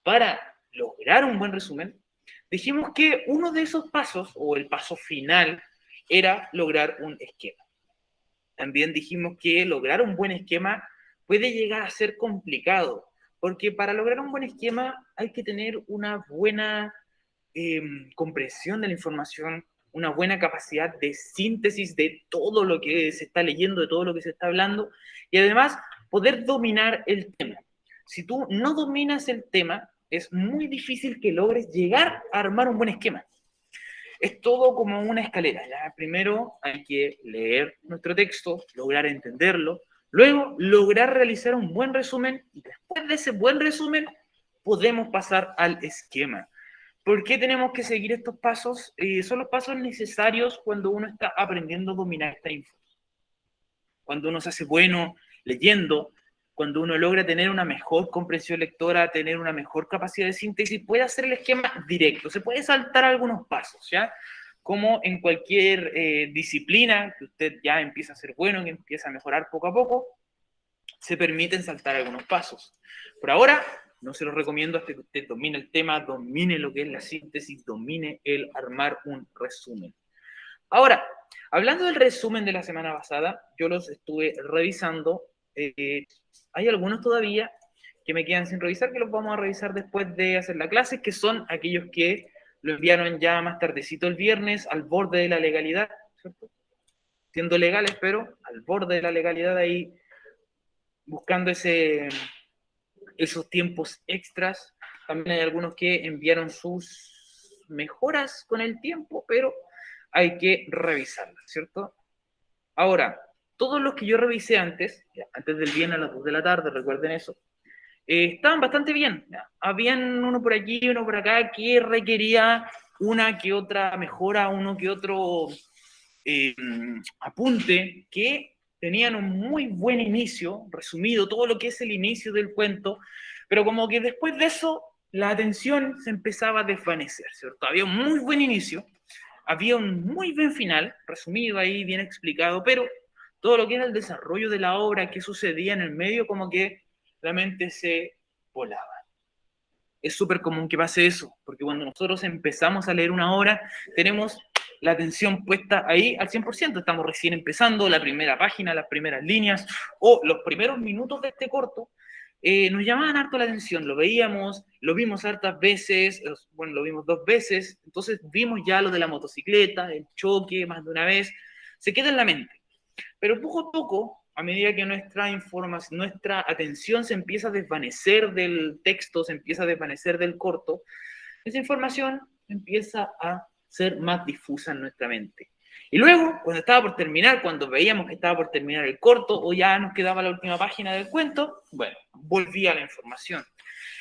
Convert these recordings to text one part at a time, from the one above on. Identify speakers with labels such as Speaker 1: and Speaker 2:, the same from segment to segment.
Speaker 1: para lograr un buen resumen, dijimos que uno de esos pasos, o el paso final, era lograr un esquema. También dijimos que lograr un buen esquema puede llegar a ser complicado, porque para lograr un buen esquema hay que tener una buena comprensión de la información, una buena capacidad de síntesis de todo lo que se está leyendo, de todo lo que se está hablando, y además poder dominar el tema. Si tú no dominas el tema, es muy difícil que logres llegar a armar un buen esquema. Es todo como una escalera. ¿Ya? Primero hay que leer nuestro texto, lograr entenderlo, luego lograr realizar un buen resumen, y después de ese buen resumen podemos pasar al esquema. ¿Por qué tenemos que seguir estos pasos? Son los pasos necesarios cuando uno está aprendiendo a dominar esta info. Cuando uno se hace bueno leyendo, cuando uno logra tener una mejor comprensión lectora, tener una mejor capacidad de síntesis, puede hacer el esquema directo, se puede saltar algunos pasos, ¿ya? Como en cualquier disciplina que usted ya empieza a ser bueno, que empieza a mejorar poco a poco, se permiten saltar algunos pasos. Por ahora, no se los recomiendo hasta que usted domine el tema, domine lo que es la síntesis, domine el armar un resumen. Ahora, hablando del resumen de la semana pasada, yo los estuve revisando. Hay algunos todavía que me quedan sin revisar, que los vamos a revisar después de hacer la clase, que son aquellos que lo enviaron ya más tardecito el viernes, al borde de la legalidad, ¿cierto? Siendo legales, pero al borde de la legalidad, ahí buscando esos tiempos extras. También hay algunos que enviaron sus mejoras con el tiempo, pero hay que revisarlas, ¿cierto? Ahora, todos los que yo revisé antes del viernes a las 2 de la tarde, recuerden eso, estaban bastante bien. ¿Ya? Habían uno por aquí, uno por acá, que requería una que otra mejora, uno que otro apunte, que tenían un muy buen inicio, resumido todo lo que es el inicio del cuento, pero como que después de eso la atención se empezaba a desvanecer, ¿cierto? Había un muy buen inicio, había un muy buen final, resumido ahí, bien explicado, pero todo lo que era el desarrollo de la obra, qué sucedía en el medio, como que la mente se volaba. Es súper común que pase eso, porque cuando nosotros empezamos a leer una obra, tenemos la atención puesta ahí al 100%, estamos recién empezando, la primera página, las primeras líneas, o los primeros minutos de este corto, nos llamaban harto la atención, lo veíamos, lo vimos hartas veces, bueno, lo vimos 2 veces, entonces vimos ya lo de la motocicleta, el choque más de una vez, se queda en la mente. Pero poco a poco, a medida que nuestra información, nuestra atención se empieza a desvanecer del texto, se empieza a desvanecer del corto, esa información empieza a ser más difusa en nuestra mente. Y luego, cuando estaba por terminar, cuando veíamos que estaba por terminar el corto o ya nos quedaba la última página del cuento, bueno, volvía la información.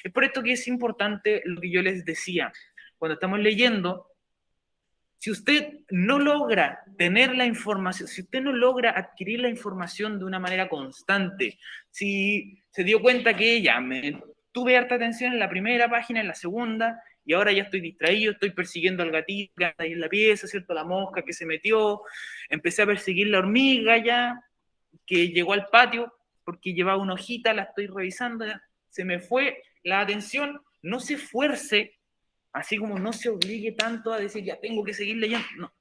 Speaker 1: Es por esto que es importante lo que yo les decía. Cuando estamos leyendo, si usted no logra tener la información, si usted no logra adquirir la información de una manera constante, si se dio cuenta que ya me tuve harta atención en la primera página, en la segunda, y ahora ya estoy distraído, estoy persiguiendo al gatito que anda ahí en la pieza, ¿cierto? La mosca que se metió, empecé a perseguir la hormiga ya, que llegó al patio, porque llevaba una hojita, la estoy revisando, ya, se me fue la atención, no se esfuerce, así como no se obligue tanto a decir, ya tengo que seguir leyendo, no.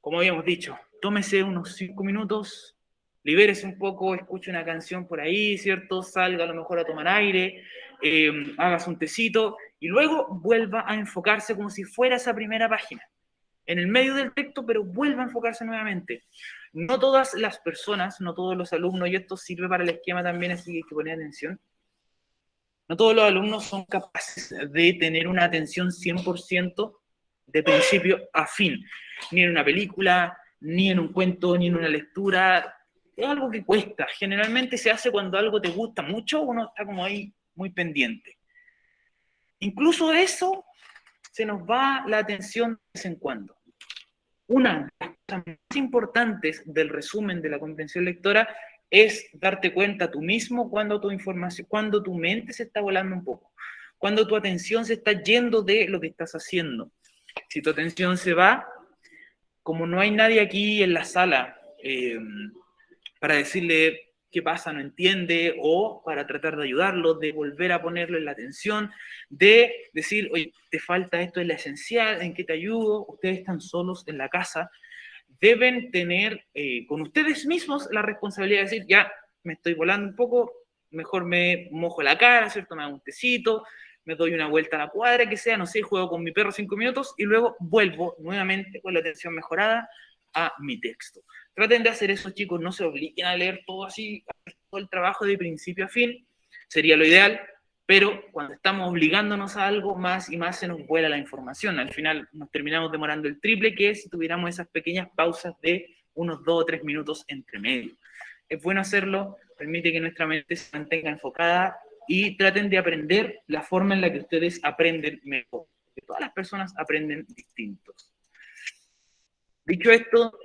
Speaker 1: Como habíamos dicho, tómese unos 5 minutos, libérese un poco, escuche una canción por ahí, ¿cierto? Salga a lo mejor a tomar aire, hágase un tecito y luego vuelva a enfocarse como si fuera esa primera página, en el medio del texto, pero vuelva a enfocarse nuevamente. No todas las personas, no todos los alumnos, y esto sirve para el esquema también, así que hay que poner atención, no todos los alumnos son capaces de tener una atención 100% de principio a fin, ni en una película, ni en un cuento, ni en una lectura. Es algo que cuesta. Generalmente se hace cuando algo te gusta mucho, uno está como ahí muy pendiente. Incluso eso se nos va la atención de vez en cuando. Una de las cosas más importantes del resumen de la comprensión lectora es darte cuenta tú mismo cuando tu información, cuando tu mente se está volando un poco, cuando tu atención se está yendo de lo que estás haciendo. Si tu atención se va, como no hay nadie aquí en la sala para decirle, qué pasa, no entiende, o para tratar de ayudarlo, de volver a ponerle la atención, de decir, oye, te falta esto, es la esencial, ¿en qué te ayudo? Ustedes están solos en la casa, deben tener con ustedes mismos la responsabilidad de decir, ya, me estoy volando un poco, mejor me mojo la cara, ¿cierto? Me hago un tecito, me doy una vuelta a la cuadra, que sea, no sé, juego con mi perro 5 minutos y luego vuelvo nuevamente con la atención mejorada a mi texto. Traten de hacer eso, chicos, no se obliguen a leer todo así, todo el trabajo de principio a fin, sería lo ideal, pero cuando estamos obligándonos a algo, más y más se nos vuela la información. Al final nos terminamos demorando el triple que si tuviéramos esas pequeñas pausas de unos 2 o 3 minutos entre medio. Es bueno hacerlo, permite que nuestra mente se mantenga enfocada y traten de aprender la forma en la que ustedes aprenden mejor. Que todas las personas aprenden distintos. Dicho esto,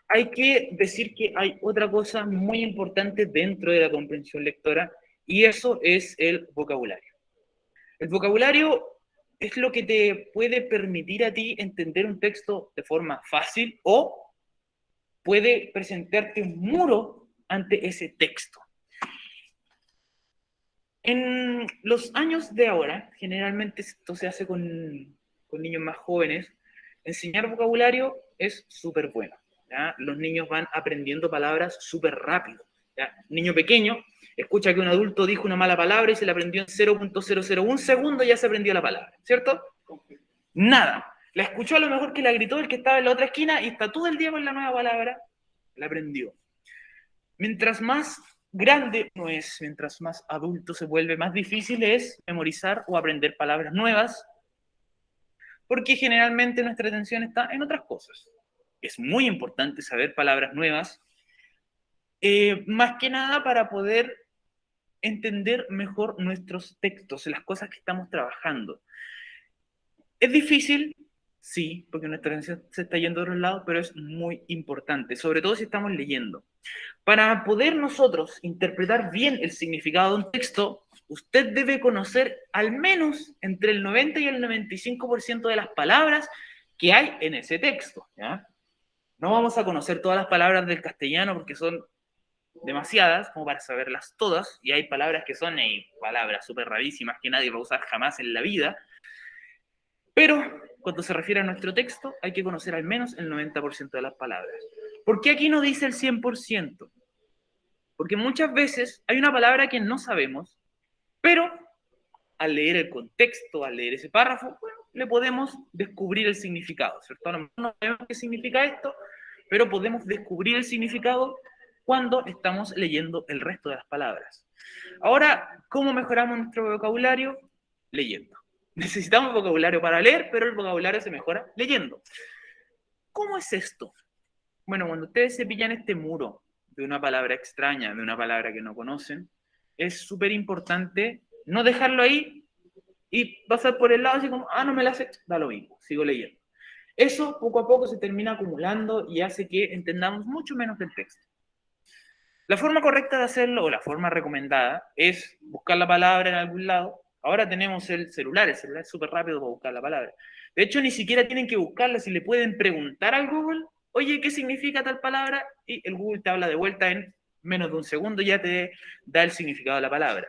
Speaker 1: hay que decir que hay otra cosa muy importante dentro de la comprensión lectora y eso es el vocabulario. El vocabulario es lo que te puede permitir a ti entender un texto de forma fácil o puede presentarte un muro ante ese texto. En los años de ahora, generalmente esto se hace con niños más jóvenes, enseñar vocabulario es súper bueno. ¿Ya? Los niños van aprendiendo palabras súper rápido. ¿Ya? Niño pequeño escucha que un adulto dijo una mala palabra y se la aprendió en 0.001 segundo y ya se aprendió la palabra, ¿cierto? Nada. La escuchó a lo mejor que la gritó el que estaba en la otra esquina y está todo el día con la nueva palabra, la aprendió. Mientras más grande uno es, mientras más adulto se vuelve, más difícil es memorizar o aprender palabras nuevas, porque generalmente nuestra atención está en otras cosas. Es muy importante saber palabras nuevas, más que nada para poder entender mejor nuestros textos, las cosas que estamos trabajando. Es difícil, sí, porque nuestra atención se está yendo a otros lados, pero es muy importante, sobre todo si estamos leyendo. Para poder nosotros interpretar bien el significado de un texto, usted debe conocer al menos entre el 90 y el 95% de las palabras que hay en ese texto. ¿Ya? No vamos a conocer todas las palabras del castellano porque son demasiadas como para saberlas todas, y hay palabras que son palabras súper rarísimas que nadie va a usar jamás en la vida, pero cuando se refiere a nuestro texto hay que conocer al menos el 90% de las palabras. ¿Por qué aquí no dice el 100%? Porque muchas veces hay una palabra que no sabemos, pero al leer el contexto, al leer ese párrafo, bueno, le podemos descubrir el significado, ¿cierto? A lo mejor no sabemos qué significa esto, pero podemos descubrir el significado cuando estamos leyendo el resto de las palabras. Ahora, ¿cómo mejoramos nuestro vocabulario? Leyendo. Necesitamos vocabulario para leer, pero el vocabulario se mejora leyendo. ¿Cómo es esto? Bueno, cuando ustedes se pillan este muro de una palabra extraña, de una palabra que no conocen, es súper importante no dejarlo ahí y pasar por el lado así como, no me la sé, da lo mismo, sigo leyendo. Eso poco a poco se termina acumulando y hace que entendamos mucho menos del texto. La forma correcta de hacerlo, o la forma recomendada, es buscar la palabra en algún lado. Ahora tenemos el celular es súper rápido para buscar la palabra. De hecho, ni siquiera tienen que buscarla, si le pueden preguntar al Google, oye, ¿qué significa tal palabra? Y el Google te habla de vuelta en menos de un segundo, ya te da el significado de la palabra.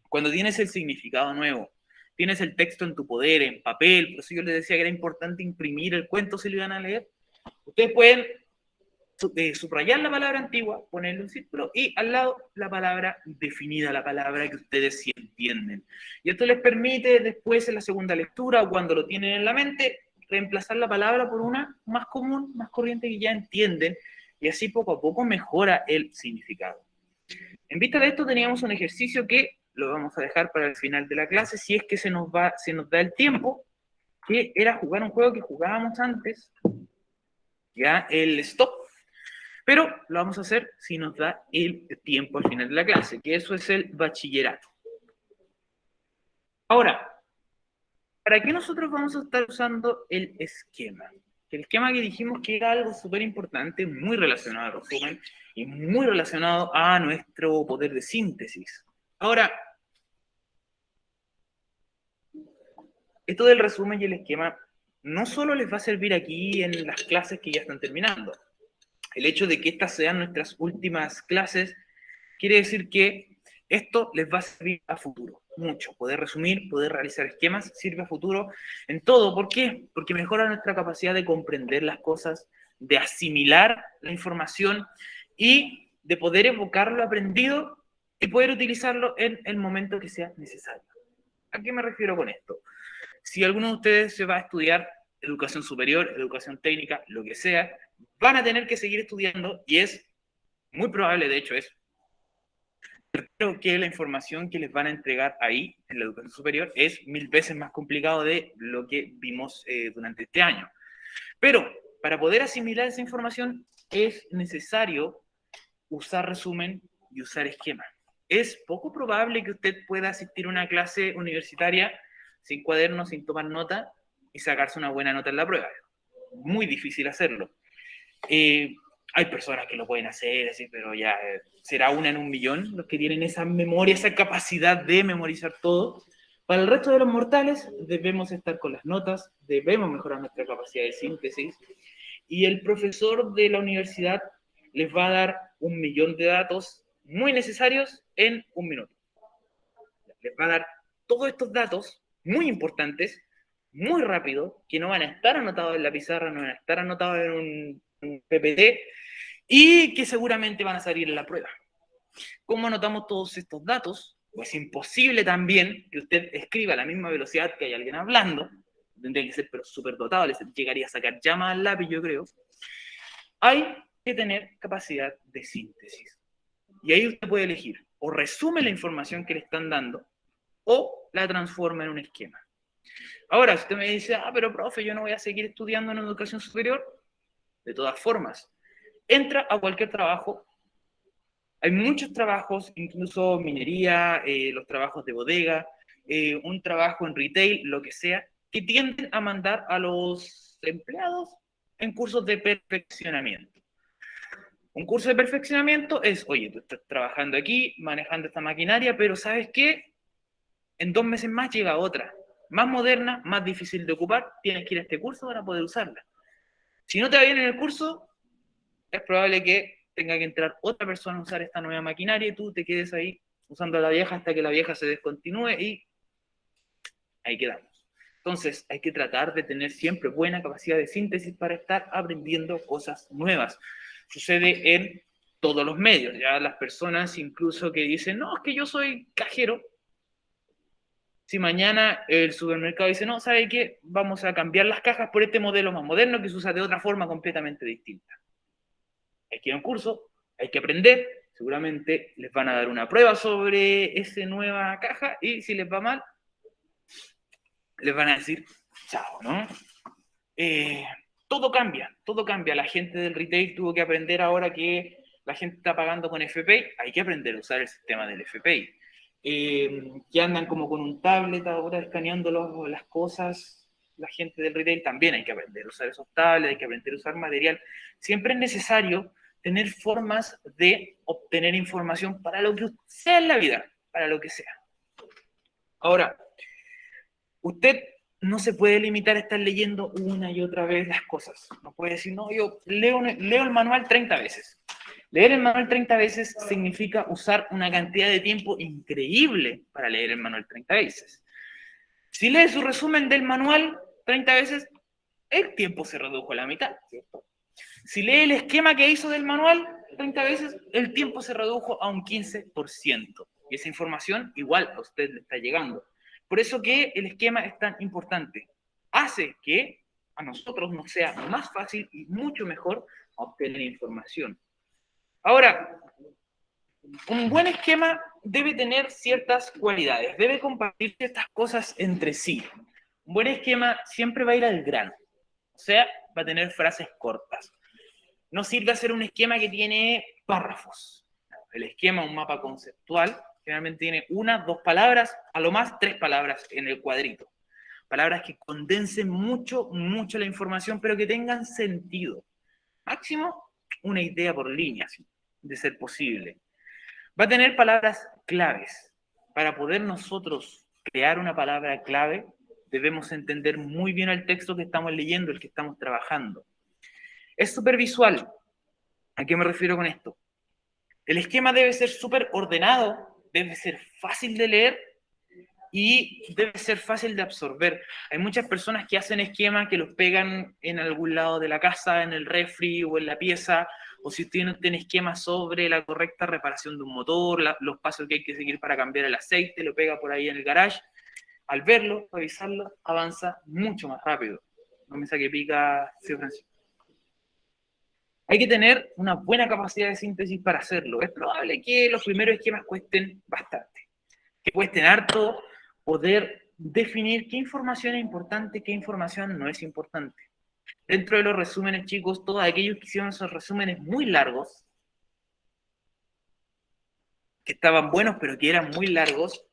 Speaker 1: Cuando tienes el significado nuevo, tienes el texto en tu poder, en papel, por eso yo les decía que era importante imprimir el cuento si lo iban a leer, ustedes pueden subrayar la palabra antigua, ponerle un círculo y al lado la palabra definida, la palabra que ustedes sí entienden. Y esto les permite después en la segunda lectura o cuando lo tienen en la mente, reemplazar la palabra por una más común, más corriente que ya entienden y así poco a poco mejora el significado. En vista de esto teníamos un ejercicio que lo vamos a dejar para el final de la clase si es que se nos da el tiempo, que era jugar un juego que jugábamos antes, ya el stop, pero lo vamos a hacer si nos da el tiempo al final de la clase, que eso es el bachillerato. Ahora, ¿para qué nosotros vamos a estar usando el esquema? El esquema que dijimos que era algo súper importante, muy relacionado al resumen y muy relacionado a nuestro poder de síntesis. Ahora, esto del resumen y el esquema no solo les va a servir aquí en las clases que ya están terminando. El hecho de que estas sean nuestras últimas clases Quiere decir que esto les va a servir a futuro, mucho. Poder resumir, poder realizar esquemas, sirve a futuro en todo. ¿Por qué? Porque mejora nuestra capacidad de comprender las cosas, de asimilar la información y de poder evocar lo aprendido y poder utilizarlo en el momento que sea necesario. ¿A qué me refiero con esto? Si alguno de ustedes se va a estudiar educación superior, educación técnica, lo que sea, van a tener que seguir estudiando y es muy probable, de hecho, creo que la información que les van a entregar ahí en la educación superior es 1000 veces más complicado de lo que vimos durante este año. Pero para poder asimilar esa información es necesario usar resumen y usar esquema. Es poco probable que usted pueda asistir a una clase universitaria sin cuaderno, sin tomar nota y sacarse una buena nota en la prueba. Muy difícil hacerlo. Hay personas que lo pueden hacer, así, pero ya será una en un millón los que tienen esa memoria, esa capacidad de memorizar todo. Para el resto de los mortales debemos estar con las notas, debemos mejorar nuestra capacidad de síntesis y el profesor de la universidad les va a dar 1.000.000 de datos muy necesarios en 1 minuto. Les va a dar todos estos datos muy importantes, muy rápido, que no van a estar anotados en la pizarra, no van a estar anotados en un PPT y que seguramente van a salir en la prueba. ¿Cómo anotamos todos estos datos? Pues imposible también que usted escriba a la misma velocidad que hay alguien hablando, tendría que ser pero súper dotado, les llegaría a sacar llama al lápiz, yo creo. Hay que tener capacidad de síntesis. Y ahí usted puede elegir, o resume la información que le están dando, o la transforma en un esquema. Ahora, si usted me dice, pero profe, yo no voy a seguir estudiando en educación superior, de todas formas, entra a cualquier trabajo. Hay muchos trabajos, incluso minería, los trabajos de bodega, un trabajo en retail, lo que sea, que tienden a mandar a los empleados en cursos de perfeccionamiento. Un curso de perfeccionamiento es, oye, tú estás trabajando aquí, manejando esta maquinaria, pero ¿sabes qué? En 2 meses más llega otra, más moderna, más difícil de ocupar, tienes que ir a este curso para poder usarla. Si no te va bien en el curso, es probable que tenga que entrar otra persona a usar esta nueva maquinaria y tú te quedes ahí usando la vieja hasta que la vieja se descontinúe y ahí quedamos. Entonces, hay que tratar de tener siempre buena capacidad de síntesis para estar aprendiendo cosas nuevas. Sucede en todos los medios, ya las personas incluso que dicen, no, es que yo soy cajero. Si mañana el supermercado dice, no, ¿sabe qué? Vamos a cambiar las cajas por este modelo más moderno que se usa de otra forma completamente distinta. Hay que ir a un curso, hay que aprender, seguramente les van a dar una prueba sobre esa nueva caja y si les va mal, les van a decir, chao, ¿no? Todo cambia. La gente del retail tuvo que aprender ahora que la gente está pagando con FPI, hay que aprender a usar el sistema del FPI. Que andan como con un tablet ahora escaneando las cosas, la gente del retail también hay que aprender a usar esos tablets, hay que aprender a usar material. Siempre es necesario tener formas de obtener información para lo que sea en la vida, para lo que sea. Ahora, usted no se puede limitar a estar leyendo una y otra vez las cosas. No puede decir, no, yo leo el manual 30 veces. Leer el manual 30 veces significa usar una cantidad de tiempo increíble para leer el manual 30 veces. Si lee su resumen del manual 30 veces, el tiempo se redujo a la mitad, ¿cierto? Si lee el esquema que hizo del manual 30 veces, el tiempo se redujo a un 15%. Y esa información igual a usted le está llegando. Por eso que el esquema es tan importante. Hace que a nosotros nos sea más fácil y mucho mejor obtener información. Ahora, un buen esquema debe tener ciertas cualidades, debe compartir ciertas cosas entre sí. Un buen esquema siempre va a ir al grano, o sea, va a tener frases cortas. No sirve hacer un esquema que tiene párrafos. El esquema, un mapa conceptual, generalmente tiene 1, 2 palabras, a lo más 3 palabras en el cuadrito. Palabras que condensen mucho la información, pero que tengan sentido. Máximo, una idea por línea, de ser posible. Va a tener palabras claves. Para poder nosotros crear una palabra clave, debemos entender muy bien el texto que estamos leyendo, el que estamos trabajando. Es súper visual. ¿A qué me refiero con esto? El esquema debe ser súper ordenado, debe ser fácil de leer y debe ser fácil de absorber. Hay muchas personas que hacen esquemas que los pegan en algún lado de la casa, en el refri o en la pieza, o si usted tiene esquemas sobre la correcta reparación de un motor, los pasos que hay que seguir para cambiar el aceite, lo pega por ahí en el garage. Al verlo, revisarlo, avanza mucho más rápido. No me saque pica, sí, Francisco. Hay que tener una buena capacidad de síntesis para hacerlo. Es probable que los primeros esquemas cuesten bastante, que cuesten harto poder definir qué información es importante, qué información no es importante. Dentro de los resúmenes, chicos, todos aquellos que hicieron esos resúmenes muy largos, que estaban buenos pero que eran muy largos,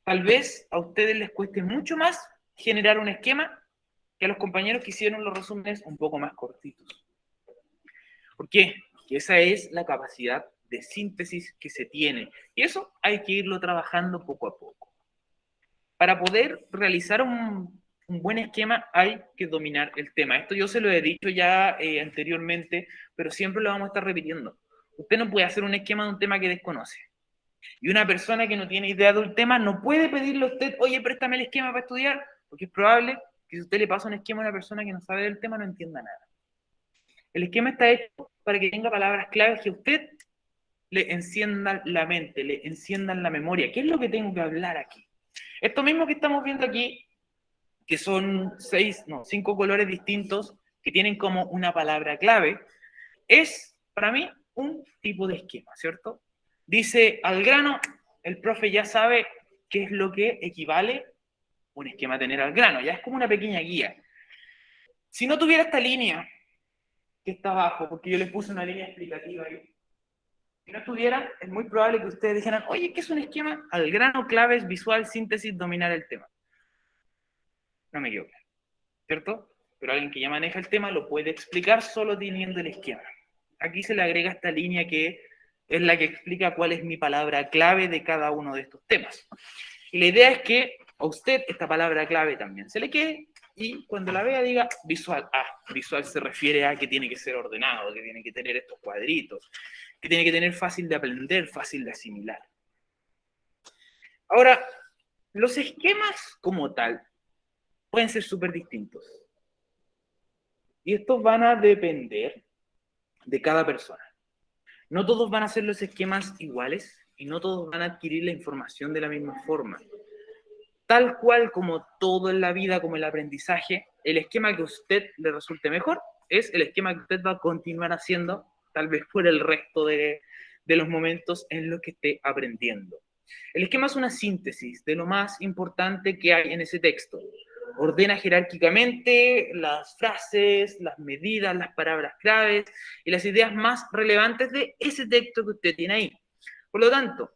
Speaker 1: tal vez a ustedes les cueste mucho más generar un esquema que a los compañeros que hicieron los resúmenes un poco más cortitos. ¿Por qué? Porque esa es la capacidad de síntesis que se tiene. Y eso hay que irlo trabajando poco a poco. Para poder realizar un buen esquema hay que dominar el tema. Esto yo se lo he dicho ya anteriormente, pero siempre lo vamos a estar repitiendo. Usted no puede hacer un esquema de un tema que desconoce. Y una persona que no tiene idea del tema no puede pedirle a usted, oye, préstame el esquema para estudiar, porque es probable que si usted le pasa un esquema a una persona que no sabe del tema no entienda nada. El esquema está hecho para que tenga palabras claves que a usted le enciendan la mente, le enciendan la memoria. ¿Qué es lo que tengo que hablar aquí? Esto mismo que estamos viendo aquí, que son 5 colores distintos que tienen como una palabra clave, es para mí un tipo de esquema, ¿cierto? Dice al grano, el profe ya sabe qué es lo que equivale un esquema a tener al grano, ya es como una pequeña guía. Si no tuviera esta línea que está abajo, porque yo les puse una línea explicativa ahí, si no estuviera, es muy probable que ustedes dijeran, oye, ¿qué es un esquema? Al grano, claves, visual, síntesis, dominar el tema. No me equivoco, ¿cierto? Pero alguien que ya maneja el tema lo puede explicar solo teniendo el esquema. Aquí se le agrega esta línea que es la que explica cuál es mi palabra clave de cada uno de estos temas. Y la idea es que a usted esta palabra clave también se le quede y cuando la vea diga visual. Visual se refiere a que tiene que ser ordenado, que tiene que tener estos cuadritos, que tiene que tener fácil de aprender, fácil de asimilar. Ahora, los esquemas como tal pueden ser súper distintos. Y estos van a depender de cada persona. No todos van a ser los esquemas iguales y no todos van a adquirir la información de la misma forma. Tal cual como todo en la vida, como el aprendizaje, el esquema que a usted le resulte mejor es el esquema que usted va a continuar haciendo, tal vez por el resto de los momentos en los que esté aprendiendo. El esquema es una síntesis de lo más importante que hay en ese texto. Ordena jerárquicamente las frases, las medidas, las palabras claves y las ideas más relevantes de ese texto que usted tiene ahí. Por lo tanto,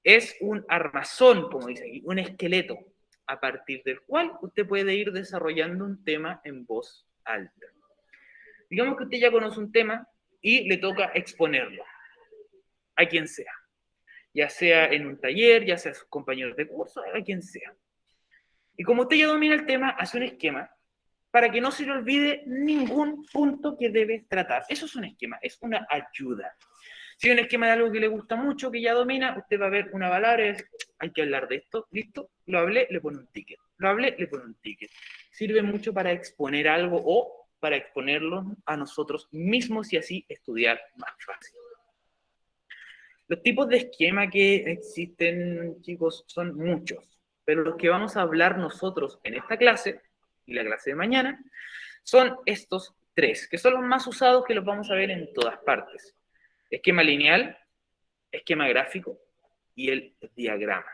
Speaker 1: es un armazón, como dice aquí, un esqueleto, a partir del cual usted puede ir desarrollando un tema en voz alta. Digamos que usted ya conoce un tema y le toca exponerlo a quien sea, ya sea en un taller, ya sea a sus compañeros de curso, a quien sea. Y como usted ya domina el tema, hace un esquema para que no se le olvide ningún punto que debe tratar. Eso es un esquema, es una ayuda. Si hay un esquema de algo que le gusta mucho, que ya domina, usted va a ver una palabra y dice, hay que hablar de esto, listo, lo hablé, le pone un ticket. Lo hablé, le pone un ticket. Sirve mucho para exponer algo o para exponerlo a nosotros mismos y así estudiar más fácil. Los tipos de esquema que existen, chicos, son muchos, pero los que vamos a hablar nosotros en esta clase y la clase de mañana son estos tres, que son los más usados, que los vamos a ver en todas partes. Esquema lineal, esquema gráfico y el diagrama.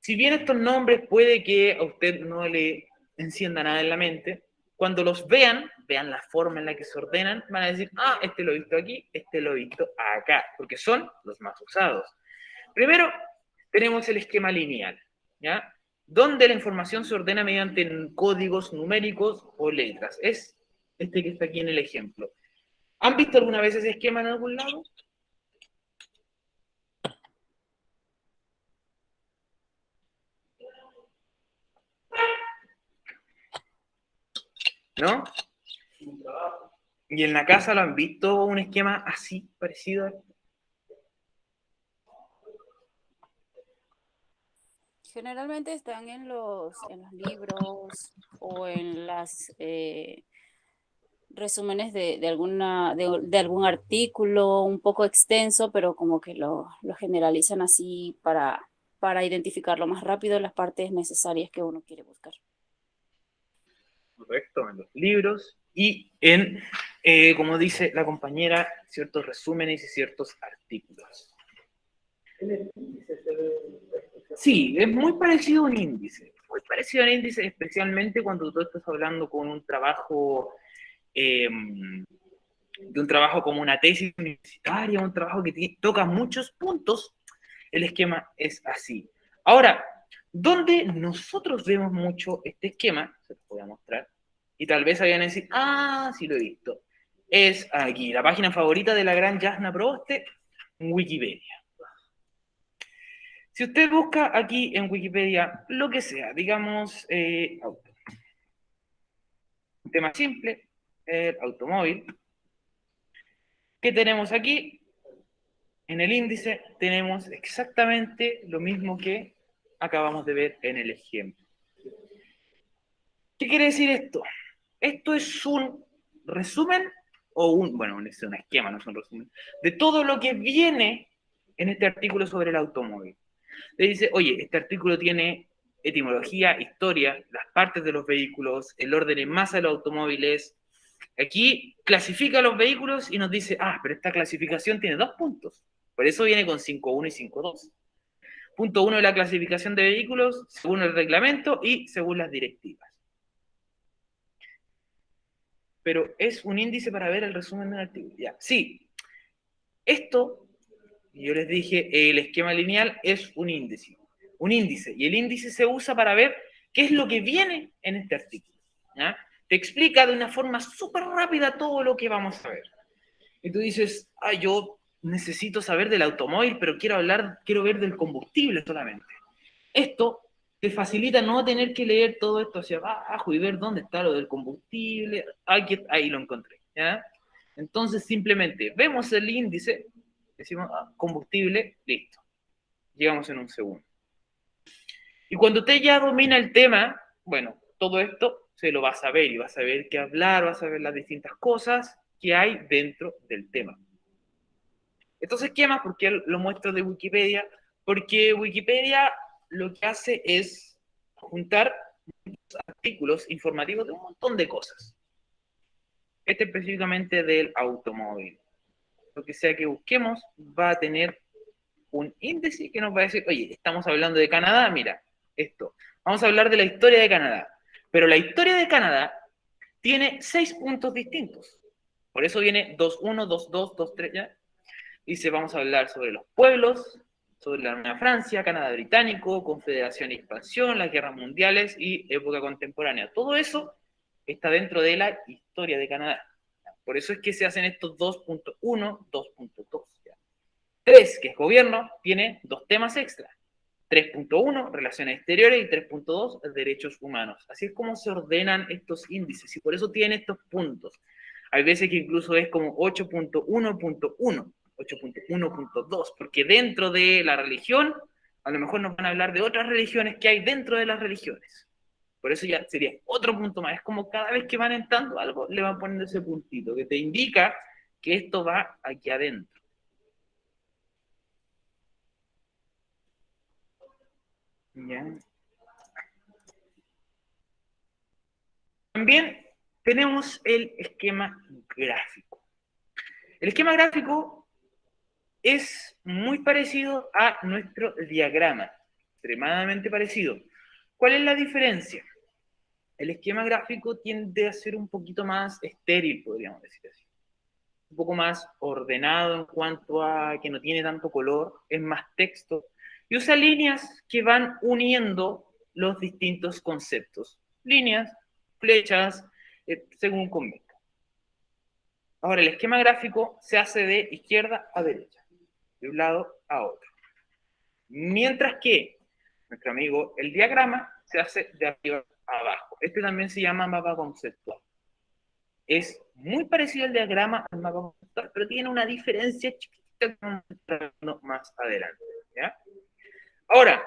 Speaker 1: Si bien estos nombres puede que a usted no le encienda nada en la mente, cuando los vean la forma en la que se ordenan, van a decir, este lo he visto aquí, este lo he visto acá, porque son los más usados. Primero, tenemos el esquema lineal, ¿ya? Donde la información se ordena mediante códigos numéricos o letras. Es este que está aquí en el ejemplo. ¿Han visto alguna vez ese esquema en algún lado? ¿No? ¿Y en la casa lo han visto un esquema así, parecido?
Speaker 2: Generalmente están en los libros o en las resúmenes de algún artículo un poco extenso, pero como que lo generalizan así para identificarlo más rápido las partes necesarias que uno quiere buscar.
Speaker 1: Correcto, en los libros y en, como dice la compañera, ciertos resúmenes y ciertos artículos. Sí, es muy parecido a un índice, muy parecido a un índice, especialmente cuando tú estás hablando con un trabajo, de un trabajo como una tesis universitaria, un trabajo que toca muchos puntos, el esquema es así. Ahora, donde nosotros vemos mucho este esquema, se los voy a mostrar, y tal vez vayan a decir, ah, sí lo he visto, es aquí, la página favorita de la gran Jasna Proboste, Wikipedia. Si usted busca aquí en Wikipedia lo que sea, digamos, un tema simple, el automóvil, ¿qué tenemos aquí? En el índice tenemos exactamente lo mismo que acabamos de ver en el ejemplo. ¿Qué quiere decir esto? Esto es un resumen o bueno, es un esquema, no es un resumen, de todo lo que viene en este artículo sobre el automóvil. Le dice, oye, este artículo tiene etimología, historia, las partes de los vehículos, el orden en masa de los automóviles. Aquí clasifica los vehículos y nos dice, ah, pero esta clasificación tiene 2 puntos. Por eso viene con 5.1 y 5.2. Punto 1 de la clasificación de vehículos, según el reglamento y según las directivas. Pero es un índice para ver el resumen de un artículo. Ya, sí, esto, yo les dije, el esquema lineal es un índice. Un índice. Y el índice se usa para ver qué es lo que viene en este artículo. ¿Ya? Te explica de una forma súper rápida todo lo que vamos a ver. Y tú dices, ah, yo necesito saber del automóvil, pero quiero ver del combustible solamente. Esto te facilita no tener que leer todo esto hacia abajo y ver dónde está lo del combustible. Ahí lo encontré. ¿Ya? Entonces simplemente vemos el índice, decimos combustible, listo. Llegamos en un segundo. Y cuando usted ya domina el tema, bueno, todo esto se lo va a saber y va a saber qué hablar, va a saber las distintas cosas que hay dentro del tema. Estos esquemas, ¿por qué lo muestro de Wikipedia? Porque Wikipedia lo que hace es juntar artículos informativos de un montón de cosas. Este específicamente del automóvil. Lo que sea que busquemos va a tener un índice que nos va a decir, oye, estamos hablando de Canadá, mira, esto. Vamos a hablar de la historia de Canadá. Pero la historia de Canadá tiene 6 puntos distintos. Por eso viene 2.1, 2.2, 2.3, ¿ya? Dice, vamos a hablar sobre los pueblos, sobre la Nueva Francia, Canadá británico, Confederación y expansión, las guerras mundiales y época contemporánea. Todo eso está dentro de la historia de Canadá. Por eso es que se hacen estos 2.1, 2.2. 3, que es gobierno, tiene 2 temas extra. 3.1, relaciones exteriores, y 3.2, derechos humanos. Así es como se ordenan estos índices y por eso tienen estos puntos. Hay veces que incluso es como 8.1.1, 8.1.2, porque dentro de la religión, a lo mejor nos van a hablar de otras religiones que hay dentro de las religiones. Por eso ya sería otro punto más. Es como cada vez que van entrando algo, le van poniendo ese puntito que te indica que esto va aquí adentro. ¿Ya? También tenemos el esquema gráfico. El esquema gráfico es muy parecido a nuestro diagrama, extremadamente parecido. ¿Cuál es la diferencia? El esquema gráfico tiende a ser un poquito más estéril, podríamos decir así. Un poco más ordenado en cuanto a que no tiene tanto color, es más texto, y usa líneas que van uniendo los distintos conceptos. Líneas, flechas, según convenga. Ahora, el esquema gráfico se hace de izquierda a derecha, de un lado a otro. Mientras que nuestro amigo el diagrama se hace de arriba a abajo. Este también se llama mapa conceptual. Es muy parecido al diagrama, al mapa conceptual, pero tiene una diferencia chiquita que vamos a mostrar más adelante, ¿ya? Ahora,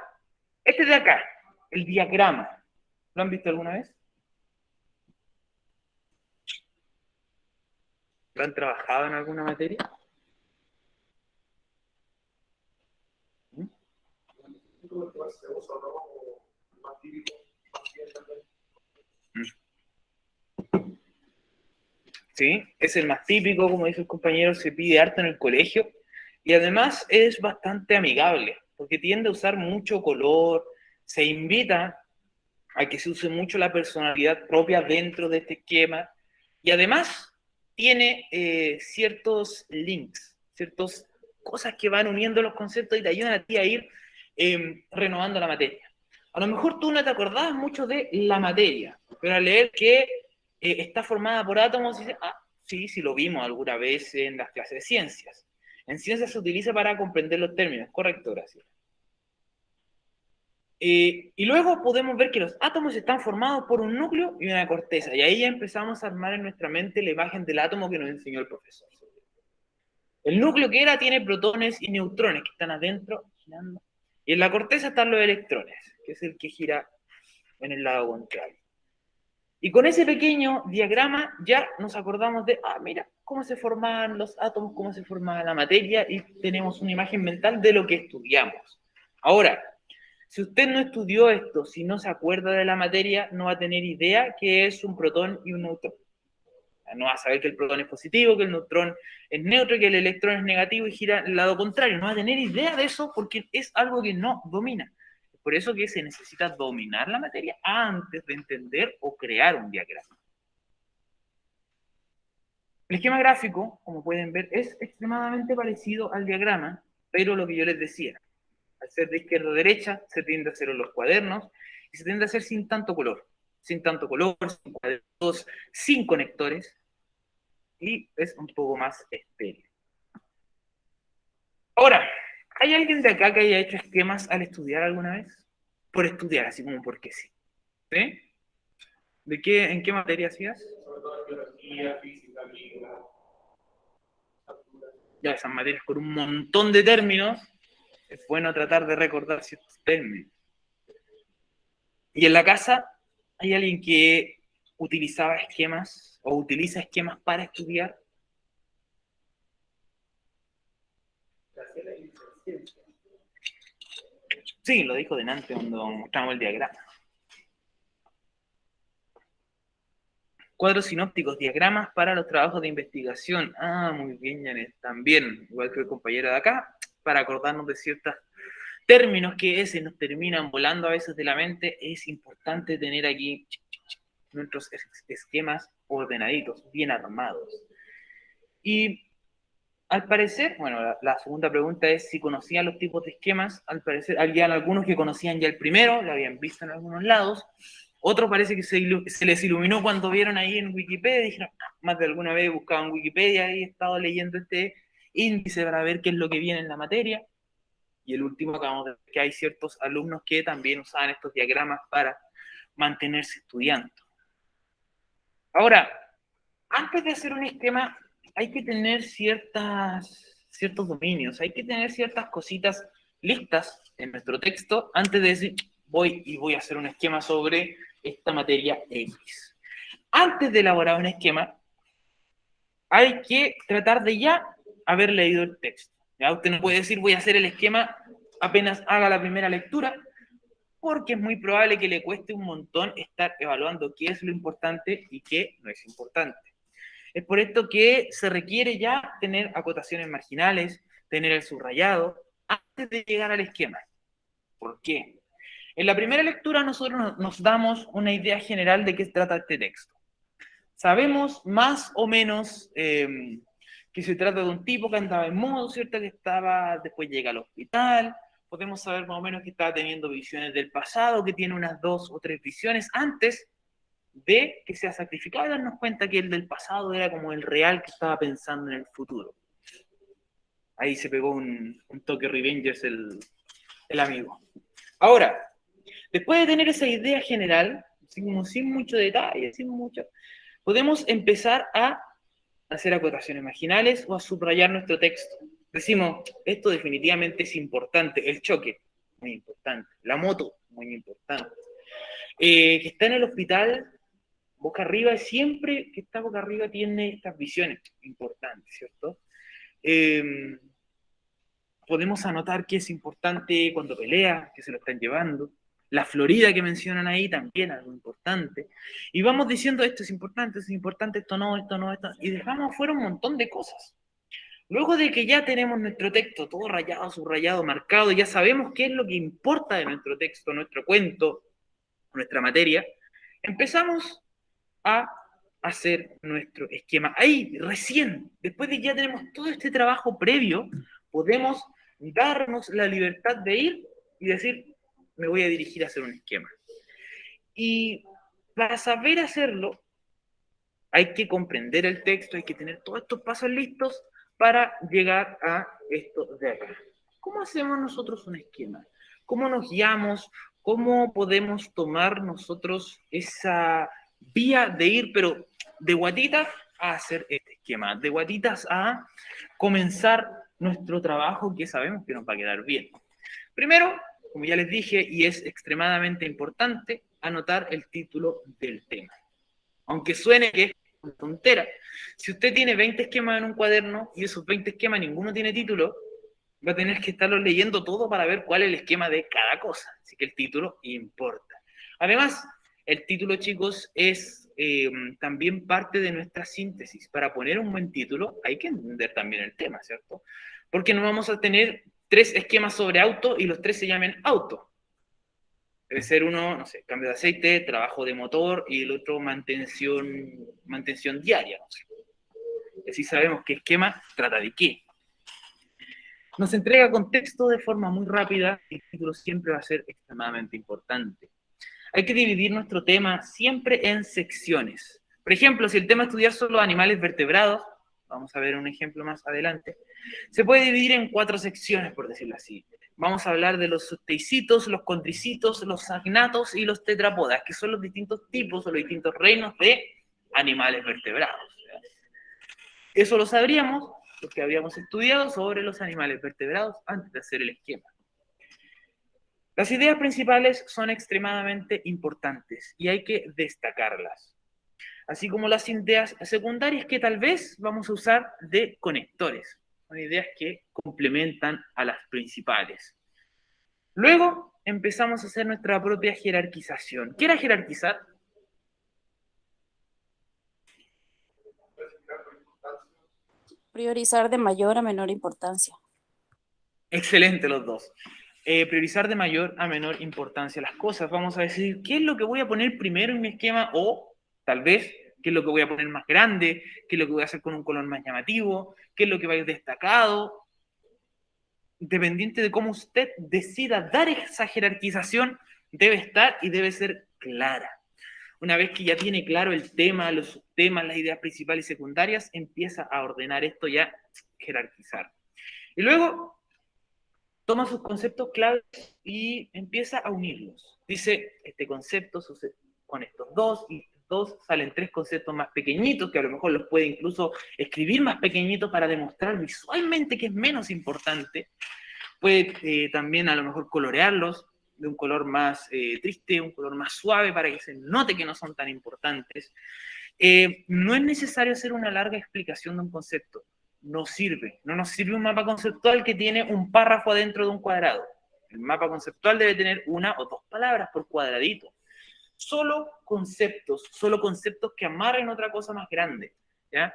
Speaker 1: este de acá, el diagrama, ¿lo han visto alguna vez? ¿Lo han trabajado en alguna materia? ¿Mm? Sí, es el más típico, como dice el compañero, se pide harto en el colegio y además es bastante amigable porque tiende a usar mucho color, se invita a que se use mucho la personalidad propia dentro de este esquema y además tiene ciertos links, ciertas cosas que van uniendo los conceptos y te ayudan a ti a ir renovando la materia. A lo mejor tú no te acordabas mucho de la materia, pero al leer que está formada por átomos, dices, ah, sí, sí lo vimos alguna vez en las clases de ciencias. En ciencias se utiliza para comprender los términos, correcto, gracias. Y luego podemos ver que los átomos están formados por un núcleo y una corteza, y ahí ya empezamos a armar en nuestra mente la imagen del átomo que nos enseñó el profesor. El núcleo que era tiene protones y neutrones que están adentro girando, y en la corteza están los electrones, que es el que gira en el lado contrario. Y con ese pequeño diagrama ya nos acordamos de, ah, mira, cómo se formaban los átomos, cómo se formaba la materia, y tenemos una imagen mental de lo que estudiamos. Ahora, si usted no estudió esto, si no se acuerda de la materia, no va a tener idea qué es un protón y un neutrón. No va a saber que el protón es positivo, que el neutrón es neutro, que el electrón es negativo y gira al lado contrario. No va a tener idea de eso porque es algo que no domina. Por eso que se necesita dominar la materia antes de entender o crear un diagrama. El esquema gráfico, como pueden ver, es extremadamente parecido al diagrama, pero lo que yo les decía, al ser de izquierda a derecha, se tiende a hacer en los cuadernos y se tiende a hacer sin tanto color, sin cuadernos, sin conectores, y es un poco más estéril. Ahora, ¿hay alguien de acá que haya hecho esquemas al estudiar alguna vez? Por estudiar, así como porque sí. ¿Sí? ¿En qué materia hacías? Sobre todo biología, física, química. Ya, esas materias con un montón de términos, es bueno tratar de recordar ciertos términos. Y en la casa, ¿hay alguien que utilizaba esquemas o utiliza esquemas para estudiar? Sí, lo dijo delante cuando mostramos el diagrama. Cuadros sinópticos, diagramas para los trabajos de investigación. Ah, muy bien, Janet. También, igual que el compañero de acá, para acordarnos de ciertos términos que se nos terminan volando a veces de la mente, es importante tener aquí nuestros esquemas ordenaditos, bien armados. Y al parecer, bueno, la segunda pregunta es si conocían los tipos de esquemas. Al parecer, habían algunos que conocían ya el primero, lo habían visto en algunos lados. Otros parece que se les iluminó cuando vieron ahí en Wikipedia. Dijeron, ah, más de alguna vez buscaban Wikipedia y he estado leyendo este índice para ver qué es lo que viene en la materia. Y el último, acabamos de ver que hay ciertos alumnos que también usaban estos diagramas para mantenerse estudiando. Ahora, antes de hacer un esquema, hay que tener ciertos dominios, hay que tener ciertas cositas listas en nuestro texto antes de decir, voy a hacer un esquema sobre esta materia X. Antes de elaborar un esquema, hay que tratar de ya haber leído el texto. ¿Ya? Usted no puede decir, voy a hacer el esquema apenas haga la primera lectura, porque es muy probable que le cueste un montón estar evaluando qué es lo importante y qué no es importante. Es por esto que se requiere ya tener acotaciones marginales, tener el subrayado, antes de llegar al esquema. ¿Por qué? En la primera lectura nosotros nos damos una idea general de qué se trata este texto. Sabemos más o menos que se trata de un tipo que andaba en modo, ¿cierto? Que después llega al hospital. Podemos saber más o menos que estaba teniendo visiones del pasado, que tiene unas 2 o 3 visiones antes de que sea sacrificado y darnos cuenta que el del pasado era como el real que estaba pensando en el futuro. Ahí se pegó un toque Revengers el amigo. Ahora, después de tener esa idea general, sin mucho detalle, podemos empezar a hacer acotaciones marginales o a subrayar nuestro texto. Decimos, esto definitivamente es importante, el choque, muy importante, la moto, muy importante. Que está en el hospital, boca arriba, siempre que está boca arriba tiene estas visiones importantes, ¿cierto? Podemos anotar que es importante cuando pelea, que se lo están llevando. La Florida que mencionan ahí también algo importante. Y vamos diciendo esto es importante, esto no, esto no, esto. Y dejamos afuera un montón de cosas. Luego de que ya tenemos nuestro texto todo rayado, subrayado, marcado, ya sabemos qué es lo que importa de nuestro texto, nuestro cuento, nuestra materia, empezamos a hacer nuestro esquema. Ahí, recién, después de que ya tenemos todo este trabajo previo, podemos darnos la libertad de ir y decir, me voy a dirigir a hacer un esquema. Y para saber hacerlo, hay que comprender el texto, hay que tener todos estos pasos listos para llegar a esto de acá. ¿Cómo hacemos nosotros un esquema? ¿Cómo nos guiamos? ¿Cómo podemos tomar nosotros esa vía de ir, pero de guatitas a hacer este esquema, de guatitas a comenzar nuestro trabajo que sabemos que nos va a quedar bien? Primero, como ya les dije, y es extremadamente importante, anotar el título del tema. Aunque suene que es una tontera, si usted tiene 20 esquemas en un cuaderno y esos 20 esquemas ninguno tiene título, va a tener que estarlo leyendo todo para ver cuál es el esquema de cada cosa. Así que el título importa. Además, el título, chicos, es también parte de nuestra síntesis. Para poner un buen título hay que entender también el tema, ¿cierto? Porque no vamos a tener 3 esquemas sobre auto y los 3 se llamen auto. Debe ser uno, no sé, cambio de aceite, trabajo de motor y el otro mantención diaria. No sé. Y así sabemos qué esquema trata de qué. Nos entrega contexto de forma muy rápida y el título siempre va a ser extremadamente importante. Hay que dividir nuestro tema siempre en secciones. Por ejemplo, si el tema es estudiar solo animales vertebrados, vamos a ver un ejemplo más adelante, se puede dividir en 4 secciones, por decirlo así. Vamos a hablar de los teicitos, los condricitos, los agnatos y los tetrapodas, que son los distintos tipos o los distintos reinos de animales vertebrados. Eso lo sabríamos porque habíamos estudiado sobre los animales vertebrados antes de hacer el esquema. Las ideas principales son extremadamente importantes y hay que destacarlas, así como las ideas secundarias que tal vez vamos a usar de conectores. Son ideas que complementan a las principales. Luego empezamos a hacer nuestra propia jerarquización. ¿Qué era jerarquizar?
Speaker 2: Priorizar de mayor a menor importancia.
Speaker 1: Excelente los dos. Priorizar de mayor a menor importancia las cosas. Vamos a decir, ¿qué es lo que voy a poner primero en mi esquema? O tal vez, ¿qué es lo que voy a poner más grande? ¿Qué es lo que voy a hacer con un color más llamativo? ¿Qué es lo que va a ir destacado? Dependiente de cómo usted decida dar esa jerarquización, debe estar y debe ser clara. Una vez que ya tiene claro el tema, los subtemas, las ideas principales y secundarias, empieza a ordenar esto y a jerarquizar. Y luego toma sus conceptos claves y empieza a unirlos. Dice, este concepto sucede con estos dos, y dos salen 3 conceptos más pequeñitos, que a lo mejor los puede incluso escribir más pequeñitos para demostrar visualmente que es menos importante. Puede también a lo mejor colorearlos de un color más triste, un color más suave para que se note que no son tan importantes. No es necesario hacer una larga explicación de un concepto. No sirve. No nos sirve un mapa conceptual que tiene un párrafo adentro de un cuadrado. El mapa conceptual debe tener 1 o 2 palabras por cuadradito. Solo conceptos que amarren otra cosa más grande. ¿Ya?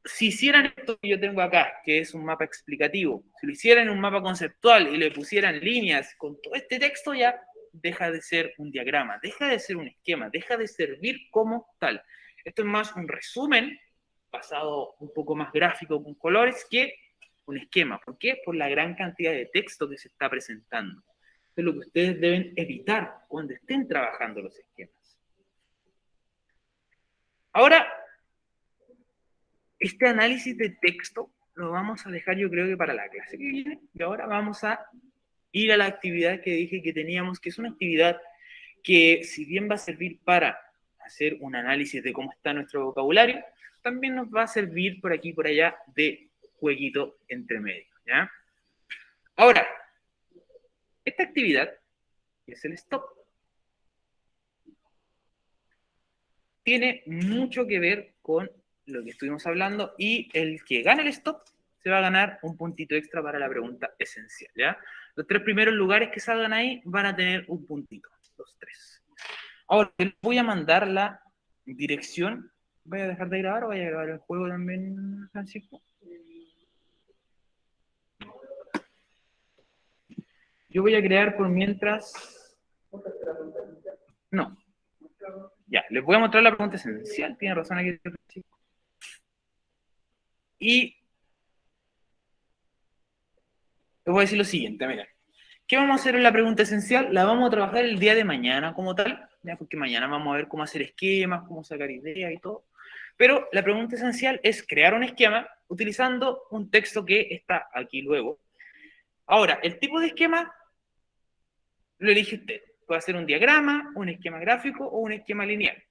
Speaker 1: Si hicieran esto que yo tengo acá, que es un mapa explicativo, si lo hicieran en un mapa conceptual y le pusieran líneas con todo este texto, ya deja de ser un diagrama, deja de ser un esquema, deja de servir como tal. Esto es más un resumen, pasado un poco más gráfico con colores, que un esquema. ¿Por qué? Por la gran cantidad de texto que se está presentando. Esto es lo que ustedes deben evitar cuando estén trabajando los esquemas. Ahora, este análisis de texto lo vamos a dejar yo creo que para la clase que viene, y ahora vamos a ir a la actividad que dije que teníamos, que es una actividad que si bien va a servir para hacer un análisis de cómo está nuestro vocabulario, también nos va a servir por aquí y por allá de jueguito entre medio, ¿ya? Ahora, esta actividad, que es el stop, tiene mucho que ver con lo que estuvimos hablando, y el que gane el stop se va a ganar un puntito extra para la pregunta esencial, ¿ya? Los 3 primeros lugares que salgan ahí van a tener un puntito, los 3. Ahora, voy a mandar la dirección. ¿Voy a dejar de grabar o voy a grabar el juego también, Francisco? Yo voy a crear por mientras... No. Ya, les voy a mostrar la pregunta esencial. Tiene razón aquí. Y les voy a decir lo siguiente, mira. ¿Qué vamos a hacer en la pregunta esencial? La vamos a trabajar el día de mañana como tal, ¿ya? Porque mañana vamos a ver cómo hacer esquemas, cómo sacar ideas y todo. Pero la pregunta esencial es crear un esquema utilizando un texto que está aquí luego. Ahora, el tipo de esquema lo elige usted. Puede ser un diagrama, un esquema gráfico o un esquema lineal,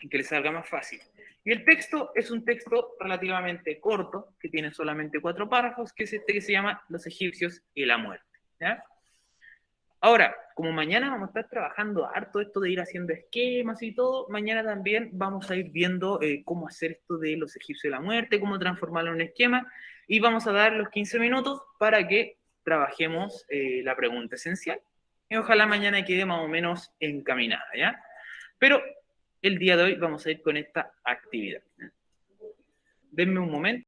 Speaker 1: en que le salga más fácil. Y el texto es un texto relativamente corto, que tiene solamente 4 párrafos, que es este que se llama Los egipcios y la muerte, ¿ya? Ahora, como mañana vamos a estar trabajando harto esto de ir haciendo esquemas y todo, mañana también vamos a ir viendo cómo hacer esto de los egipcios y la muerte, cómo transformarlo en un esquema, y vamos a dar los 15 minutos para que trabajemos la pregunta esencial. Y ojalá mañana quede más o menos encaminada, ¿ya? Pero el día de hoy vamos a ir con esta actividad. Denme un momento.